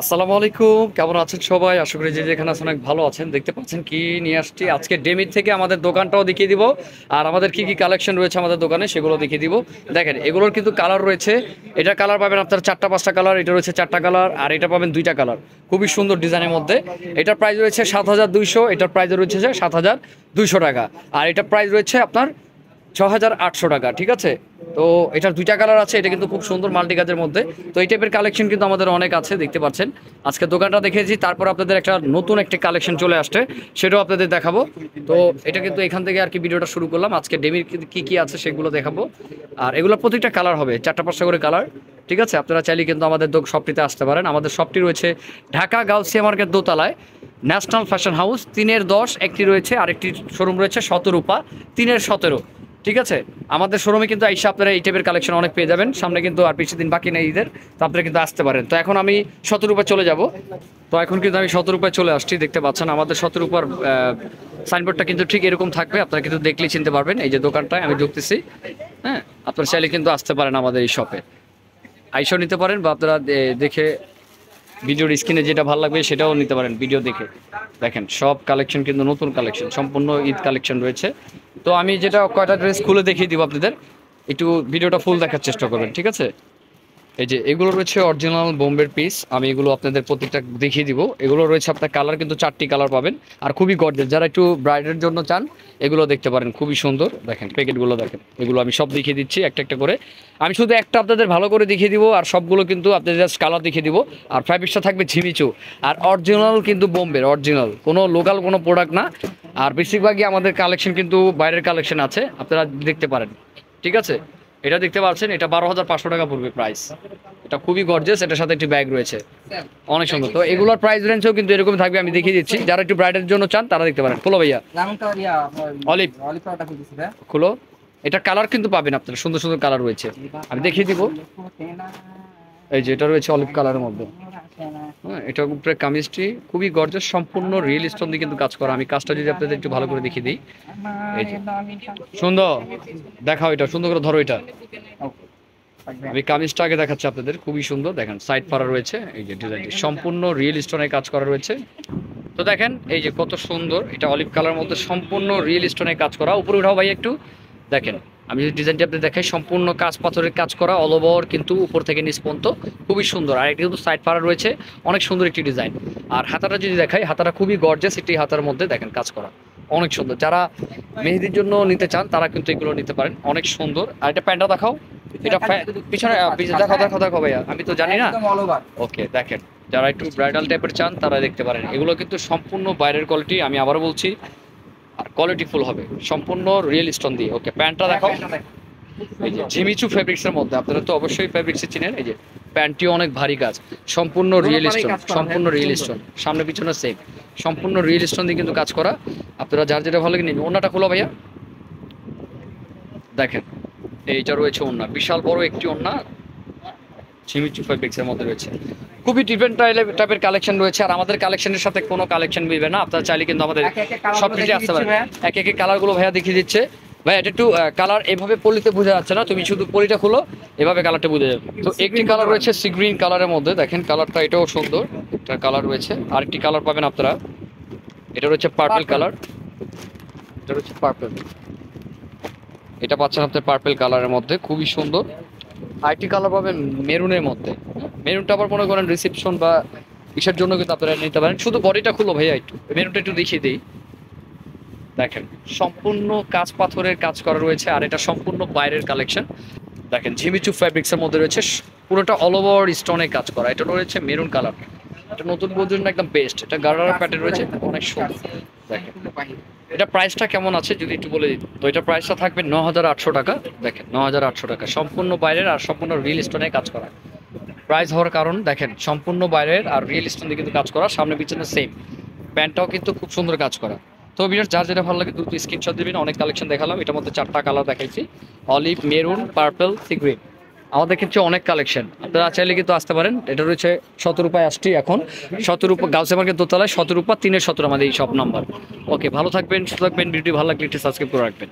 আসসালামু আলাইকুম, কেমন আছেন সবাই? আশা করি যে যেখানে আছেন অনেক ভালো আছেন। দেখতে পাচ্ছেন কি নিয়ে আসছি আজকে ডেমির থেকে আমাদের দোকানটাও দেখিয়ে দিব, আর আমাদের কি কি কালেকশন রয়েছে আমাদের দোকানে সেগুলো দেখিয়ে দিব। দেখেন এগুলোর কিন্তু কালার রয়েছে। এটা কালার পাবেন আপনার চারটা পাঁচটা কালার, এটা রয়েছে চারটা কালার, আর এটা পাবেন দুইটা কালার, খুবই সুন্দর ডিজাইনের মধ্যে। এটার প্রাইস রয়েছে 7,200, এটার প্রাইস রয়েছে 7,200 টাকা, আর এটা প্রাইস রয়েছে আপনার 6,800 টাকা। ঠিক আছে, তো এটার দুইটা কালার আছে, এটা কিন্তু খুব সুন্দর মাল্টি কাজের মধ্যে। তো এই টাইপের কালেকশন কিন্তু আমাদের অনেক আছে, দেখতে পাচ্ছেন। আজকে দোকানটা দেখেছি, তারপর আপনাদের একটা নতুন একটি কালেকশন চলে আসছে, সেটাও আপনাদের দেখাবো। তো এটা কিন্তু এখান থেকে আর কি ভিডিওটা শুরু করলাম। আজকে ডেমির কি কি আছে সেগুলো দেখাবো, আর এগুলো প্রত্যেকটা কালার হবে, চারটা পাঁচটা করে কালার। ঠিক আছে, আপনারা চাইলে কিন্তু আমাদের শপটিতে আসতে পারেন। আমাদের শপটি রয়েছে ঢাকা গাউসিয়া মার্কেট দোতলায়, ন্যাশনাল ফ্যাশন হাউস 3-10 একটি রয়েছে, আরেকটি শোরুম রয়েছে শতরূপা 3-17। ঠিক আছে, আমাদের শোরুমে কিন্তু আইসা আপনারা এই টাইপের কালেকশন অনেক পেয়ে যাবেন। সামনে কিন্তু আর বেশি দিন বাকি নেই ঈদের, তো আপনারা কিন্তু আসতে পারেন। তো এখন আমি শতরূপায় চলে যাব। তো এখন কিন্তু আমি শতরূপায় চলে আসছি, দেখতে পাচ্ছেন আমাদের শতরূপার সাইনবোর্ডটা কিন্তু ঠিক এরকম থাকবে, আপনারা কিন্তু দেখলেই চিনতে পারবেন। এই যে দোকানটায় আমি ঢুকতেছি, হ্যাঁ, আপনারা চাইলে কিন্তু আসতে পারেন আমাদের এই শপে, আইসাও নিতে পারেন, বা আপনারা দেখে ভিডিওর স্ক্রিনে যেটা ভালো লাগবে সেটাও নিতে পারেন ভিডিও দেখে। দেখেন সব কালেকশন কিন্তু নতুন কালেকশন, সম্পূর্ণ ঈদ কালেকশন রয়েছে। তো আমি যেটা কয়টা ড্রেস খুলে দেখিয়ে দিব আপনাদের, একটু ভিডিওটা ফুল দেখার চেষ্টা করবেন। ঠিক আছে, এই যে এগুলো রয়েছে অরিজিনাল বোম্বের পিস, আমি এগুলো আপনাদের প্রত্যেকটা দেখিয়ে দিব। এগুলো রয়েছে আপনার কালার কিন্তু 4টি কালার পাবেন, আর খুবই গর্জেস। যারা একটু ব্রাইডের জন্য চান এগুলো দেখতে পারেন, খুবই সুন্দর। দেখেন প্যাকেটগুলো দেখেন, এগুলো আমি সব দেখিয়ে দিচ্ছি একটা একটা করে। আমি শুধু একটা আপনাদের ভালো করে দেখিয়ে দিব, আর সবগুলো কিন্তু আপনাদের জাস্ট কালার দেখিয়ে দিব। আর ফ্যাব্রিকটা থাকবে ঝিমিচু, আর অরিজিনাল কিন্তু বোম্বের, অরিজিনাল, কোনো লোকাল কোনো প্রোডাক্ট না। আর বেশিরভাগই আমাদের কালেকশন কিন্তু বাইরের কালেকশন আছে, আপনারা দেখতে পারেন। ঠিক আছে, এটা দেখতে পাচ্ছেন, এটা 12,500 টাকা পড়বে প্রাইস। এটা খুবই গর্জিয়াস, এটার সাথে একটি ব্যাগ রয়েছে, অনেক সুন্দর। তো এগুলোর প্রাইস রেঞ্জও কিন্তু এরকম থাকবে, আমি দেখিয়ে দিচ্ছি। যারা একটু ব্রাইডের জন্য চান তারা দেখতে পারেন। খুলো ভাইয়া, অলিভ খুলো। এটা কালার কিন্তু পাবেন আপনারা, সুন্দর সুন্দর কালার রয়েছে, আমি দেখিয়ে দিব। এই যে এটা রয়েছে অলিভ কালারের মধ্যে, হ্যাঁ, এটার উপরে কামিজটি খুবই গর্জিয়াস, সম্পূর্ণ রিয়েল স্টোন দিয়ে কিন্তু কাজ করা। আমি কাজটা যদি আপনাদের একটু ভালো করে দেখিয়ে দিই, এই যে সুন্দর, দেখাও এটা সুন্দর করে, ধরো এটা। আমি কামিজটা আগে দেখাচ্ছি আপনাদের, খুবই সুন্দর। দেখেন সাইড পাড়া রয়েছে, এই যে ডিজাইনটি সম্পূর্ণ রিয়েল স্টোনে কাজ করা রয়েছে। তো দেখেন এই যে কত সুন্দর, এটা অলিভ কালার মধ্যে সম্পূর্ণ রিয়েল স্টোনে কাজ করা। উপরে উঠাও ভাই একটু, দেখেন আমি যদি ডিজাইনটি আপনাদের দেখাই, সম্পূর্ণ কাজ পাথরের কাজ করা অল ওভার, কিন্তু উপর থেকে নিচ পর্যন্ত খুবই সুন্দর। আর এটি কিন্তু সাইড পাড়া রয়েছে, অনেক সুন্দর একটি ডিজাইন। আর হাতাটা যদি দেখাই, হাতাটা খুবই গর্জিয়াস, একটি হাতার মধ্যে দেখেন কাজ করা অনেক সুন্দর। যারা মেহেদির জন্য নিতে চান তারা কিন্তু এগুলো নিতে পারেন, অনেক সুন্দর। আর এটা প্যান্টটা দেখাও, এটা পিছনে দেখো দেখো দেখো ভাইয়া, আমি তো জানি না। ওকে, দেখেন যারা একটু ব্রাইডাল টাইপের চান তারা দেখতে পারেন। এগুলো কিন্তু সম্পূর্ণ বাইরের কোয়ালিটি, আমি আবারও বলছি, আর কোয়ালিটি ফুল হবে, সম্পূর্ণ রিয়েল স্টোন দিয়ে। ওকে, প্যান্টটা দেখাও। এই যে ঝিমিচু ফেব্রিক্সের মধ্যে, আপনারা তো অবশ্যই ফেব্রিক্সে চিনেন। এই যে প্যান্টটিও অনেক ভারী কাজ, সম্পূর্ণ রিয়েল স্টোন, সম্পূর্ণ রিয়েল স্টোন, সামনে পিছনে সেম, সম্পূর্ণ রিয়েল স্টোন দিয়ে কিন্তু কাজ করা। আপনারা যার যেটা ভালো লাগে নিন। ওনাটা খোলো ভাইয়া, দেখেন এইটা রয়েছে ওন্না, বিশাল বড় একটি ওন্না, ঝিমিচু ফেব্রিক্সের মধ্যে রয়েছে। খুবই ডিফারেন্ট টাইপের কালেকশন রয়েছে, আর আমাদের কালেকশনের সাথে কোনো কালেকশন মিলবে না। আপনারা চাইলে কিন্তু আমাদের সব কিছু আসতে পারেন। এক এক কালারগুলো ভাইয়া দেখিয়ে দিচ্ছে। ভাই এটা একটু কালার এভাবে পলিতে বোঝা যাচ্ছে না, তুমি শুধু পলিটা খুলো, এভাবে কালারটা বোঝা যাবে। তো একটি কালার রয়েছে সি গ্রিন কালারের মধ্যে, দেখেন কালারটা, এটাও সুন্দর একটা কালার রয়েছে। আরেকটি কালার পাবেন আপনারা, এটা রয়েছে পার্পল কালার, এটা রয়েছে পার্পল, এটা পাচ্ছেন আপনার পার্পল কালারের মধ্যে, খুবই সুন্দর। আরেকটি কালার পাবেন মেরুনের মধ্যে, মেরুনটা আবার মনে করেন রিসেপশন বা ইসের জন্য কিন্তু আপনারা নিতে পারেন। শুধু বডিটা খুলো ভাইয়া, একটু মেরুনটা একটু দেখিয়ে দিই। দেখেন সম্পূর্ণ কাজ পাথরের কাজ করা রয়েছে, আর এটা সম্পূর্ণ বাইরের কালেকশন। দেখেন ঝিমিচু ফ্যাব্রিক্সের মধ্যে রয়েছে, পুরোটা অল ওভার স্টোনে কাজ করা। এটা রয়েছে মেরুন কালার, এটা নতুন বউদের জন্য একদম বেস্ট। এটা গারারা প্যাটার্ন রয়েছে, অনেক সুন্দর। দেখেন এটা প্রাইসটা কেমন আছে যদি একটু বলে দিই। তো এটা প্রাইসটা থাকবে 9,800 টাকা। দেখেন 9,800 টাকা, সম্পূর্ণ বাইরের আর সম্পূর্ণ রিয়েল স্টোনে কাজ করা। প্রাইস হওয়ার কারণ দেখেন সম্পূর্ণ বাইরের আর রিয়েল স্টোন দিয়ে কিন্তু কাজ করা, সামনে পিছনে সেম। প্যান্টটাও কিন্তু খুব সুন্দর কাজ করা। তো ভিউয়ার্স যার যেটা ভালো লাগে দ্রুত স্ক্রিনশট দিবেন। অনেক কালেকশন দেখালাম, এটার মধ্যে 4টা কালার দেখাইছি, olive, maroon, purple, sea green. আমাদের ক্ষেত্রে অনেক কালেকশন, আপনারা চাইলে কিন্তু আসতে পারেন। এটা রয়েছে শতরূপায় আসছি এখন, শতরূপা গাউসিয়া মার্কেট দোতলায়, শতরূপা 3-17 আমাদের এই শপ নাম্বার। ওকে, ভালো থাকবেন, সুস্থ থাকবেন। ভিডিওটি ভালো লাগলে একটু সাবস্ক্রাইব করে রাখবেন।